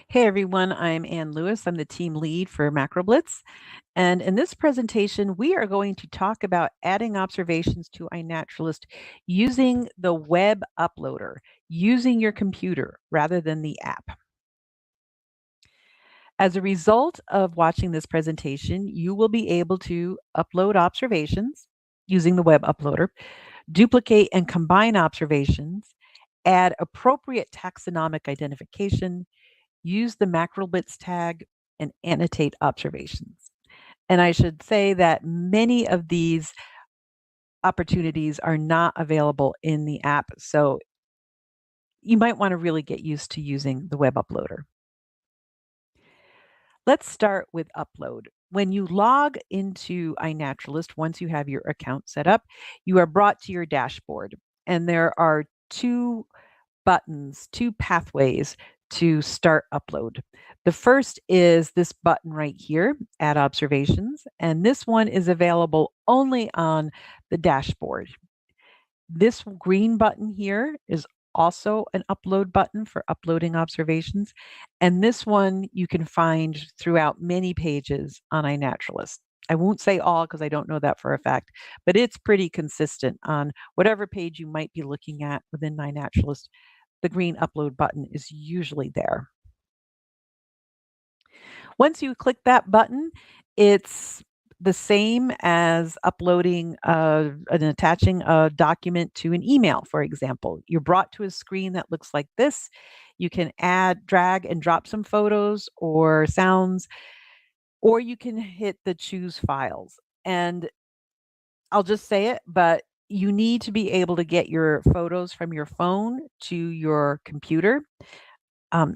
Hey everyone, I'm Ann Lewis. I'm the team lead for MacroBlitz. And in this presentation, we are going to talk about adding observations to iNaturalist using the web uploader, using your computer rather than the app. As a result of watching this presentation, you will be able to upload observations using the web uploader, duplicate and combine observations, add appropriate taxonomic identification, use the MacroBlitz tag, and annotate observations. And I should say that many of these opportunities are not available in the app. So you might want to really get used to using the web uploader. Let's start with upload. When you log into iNaturalist, once you have your account set up, you are brought to your dashboard. And there are two buttons, two pathways to start upload. The first is this button right here, Add Observations, and this one is available only on the dashboard. This green button here is also an upload button for uploading observations, and this one you can find throughout many pages on iNaturalist. I won't say all because I don't know that for a fact, but it's pretty consistent on whatever page you might be looking at within iNaturalist. The green upload button is usually there. Once you click that button, it's the same as uploading and attaching a document to an email, for example. You're brought to a screen that looks like this. You can add, drag, and drop some photos or sounds, or you can hit the choose files. And I'll just say it, but you need to be able to get your photos from your phone to your computer.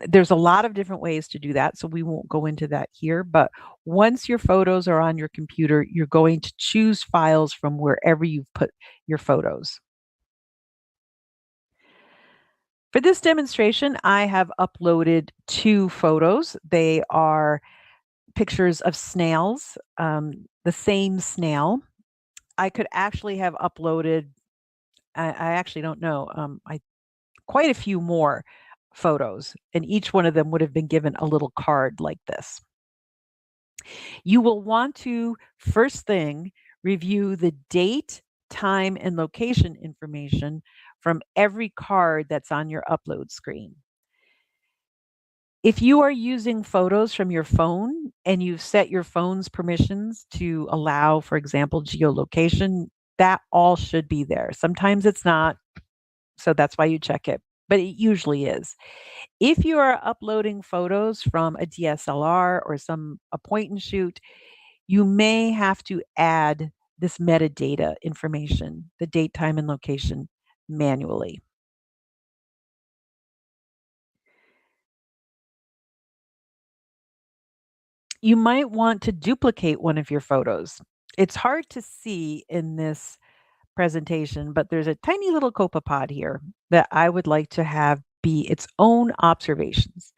There's a lot of different ways to do that, so we won't go into that here. But once your photos are on your computer, you're going to choose files from wherever you've put your photos. For this demonstration, I have uploaded two photos. They are pictures of snails, the same snail. I could actually have uploaded, I actually don't know, quite a few more photos, and each one of them would have been given a little card like this. You will want to, first thing, review the date, time, and location information from every card that's on your upload screen. If you are using photos from your phone and you've set your phone's permissions to allow, for example, geolocation, that all should be there. Sometimes it's not, so that's why you check it, but it usually is. If you are uploading photos from a DSLR or a point and shoot, you may have to add this metadata information, the date, time, and location manually. You might want to duplicate one of your photos. It's hard to see in this presentation, but there's a tiny little copepod here that I would like to have be its own observations.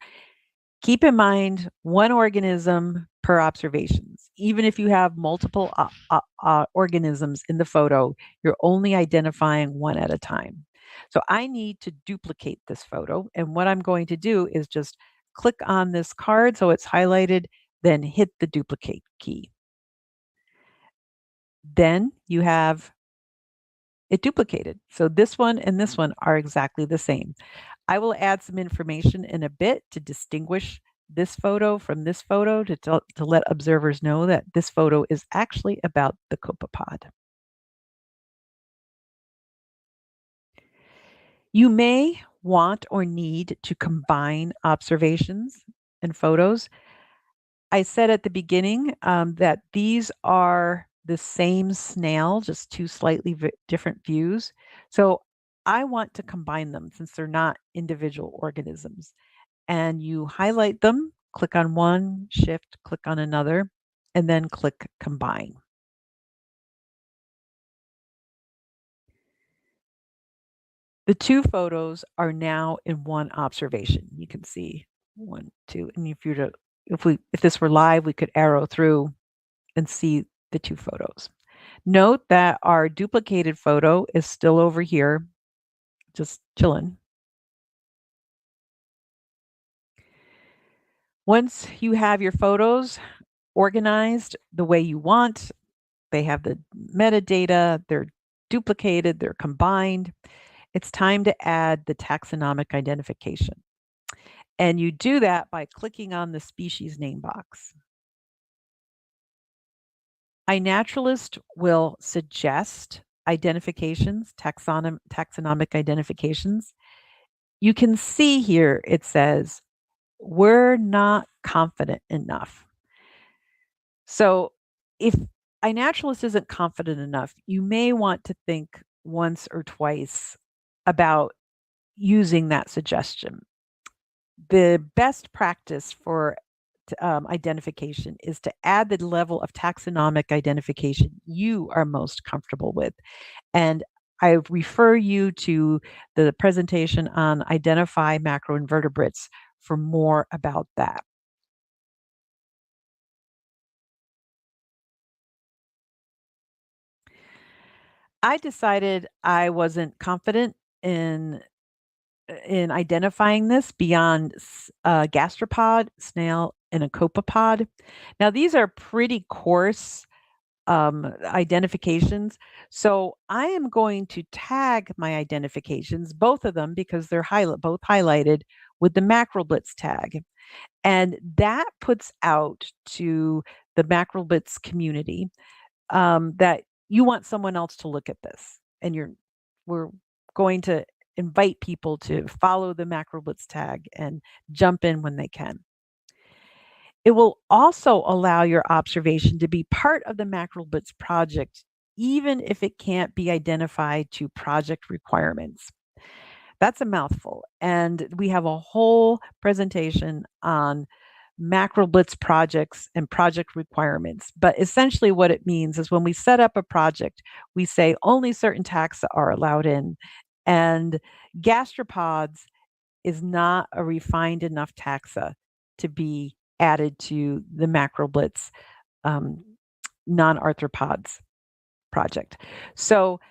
Keep in mind one organism per observations. Even if you have multiple organisms in the photo, you're only identifying one at a time. So I need to duplicate this photo. And what I'm going to do is just click on this card so it's highlighted, then hit the duplicate key. Then you have it duplicated. So this one and this one are exactly the same. I will add some information in a bit to distinguish this photo from this photo to let observers know that this photo is actually about the copepod. You may want or need to combine observations and photos. I said at the beginning that these are the same snail, just two slightly different views. So I want to combine them since they're not individual organisms. And you highlight them, click on one, shift, click on another, and then click combine. The two photos are now in one observation. You can see one, two, and if this were live, we could arrow through and see the two photos. Note that our duplicated photo is still over here, just chilling. Once you have your photos organized the way you want, they have the metadata, they're duplicated, they're combined. It's time to add the taxonomic identification. And you do that by clicking on the species name box. iNaturalist will suggest identifications, taxonomic identifications. You can see here it says, we're not confident enough. So if iNaturalist isn't confident enough, you may want to think once or twice about using that suggestion. The best practice for identification is to add the level of taxonomic identification you are most comfortable with. And I refer you to the presentation on identify macroinvertebrates for more about that. I decided I wasn't confident in identifying this beyond gastropod, snail, and a copepod. Now, these are pretty coarse identifications. So I am going to tag my identifications, both of them, because they're both highlighted with the MacroBlitz tag. And that puts out to the MacroBlitz community that you want someone else to look at this. And we're going to invite people to follow the MacroBlitz tag and jump in when they can. It will also allow your observation to be part of the MacroBlitz project, even if it can't be identified to project requirements. That's a mouthful. And we have a whole presentation on MacroBlitz projects and project requirements. But essentially, what it means is when we set up a project, we say only certain taxa are allowed in. And gastropods is not a refined enough taxa to be added to the MacroBlitz um, non-arthropods project. So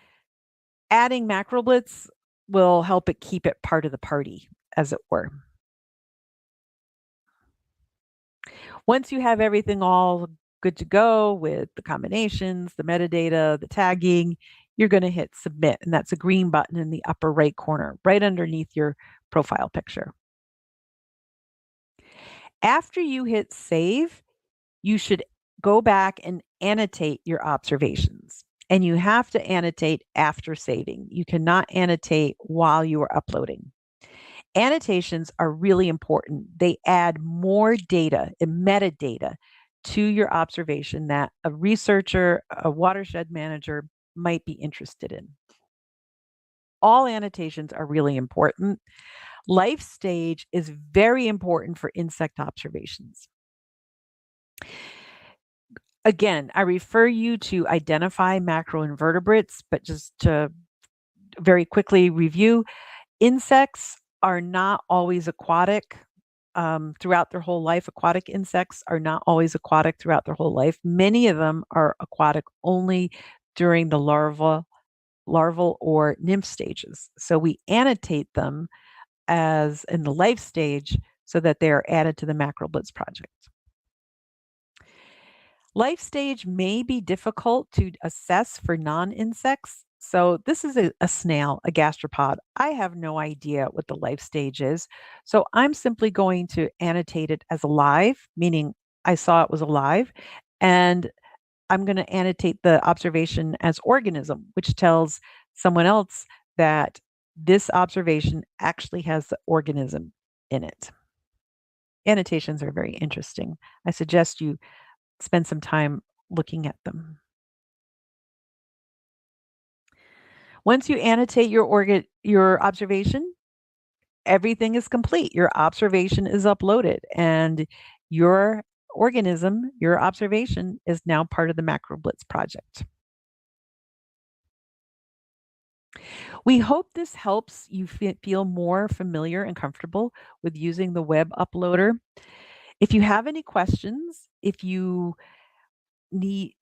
adding MacroBlitz will help it keep it part of the party, as it were. Once you have everything all good to go with the combinations, the metadata, the tagging, you're going to hit submit. And that's a green button in the upper right corner, right underneath your profile picture. After you hit save, you should go back and annotate your observations. And you have to annotate after saving. You cannot annotate while you are uploading. Annotations are really important. They add more data and metadata to your observation that a researcher, a watershed manager might be interested in. All annotations are really important. Life stage is very important for insect observations. Again, I refer you to identify macroinvertebrates, but just to very quickly review, insects are not always aquatic throughout their whole life. Aquatic insects are not always aquatic throughout their whole life. Many of them are aquatic only during the larval or nymph stages. So we annotate them as in the life stage so that they are added to the MacroBlitz project. Life stage may be difficult to assess for non-insects. So this is a snail, a gastropod. I have no idea what the life stage is. So I'm simply going to annotate it as alive, meaning I saw it was alive. And I'm going to annotate the observation as organism, which tells someone else that this observation actually has the organism in it. Annotations are very interesting. I suggest you spend some time looking at them. Once you annotate your observation, everything is complete. Your observation is uploaded and your organism, your observation is now part of the MacroBlitz project. We hope this helps you feel more familiar and comfortable with using the web uploader. If you have any questions, if you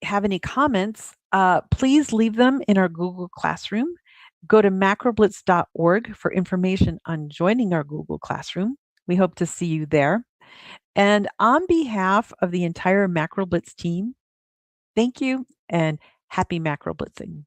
have any comments, please leave them in our Google Classroom. Go to macroblitz.org for information on joining our Google Classroom. We hope to see you there. And on behalf of the entire Macro Blitz team, thank you and happy macro blitzing.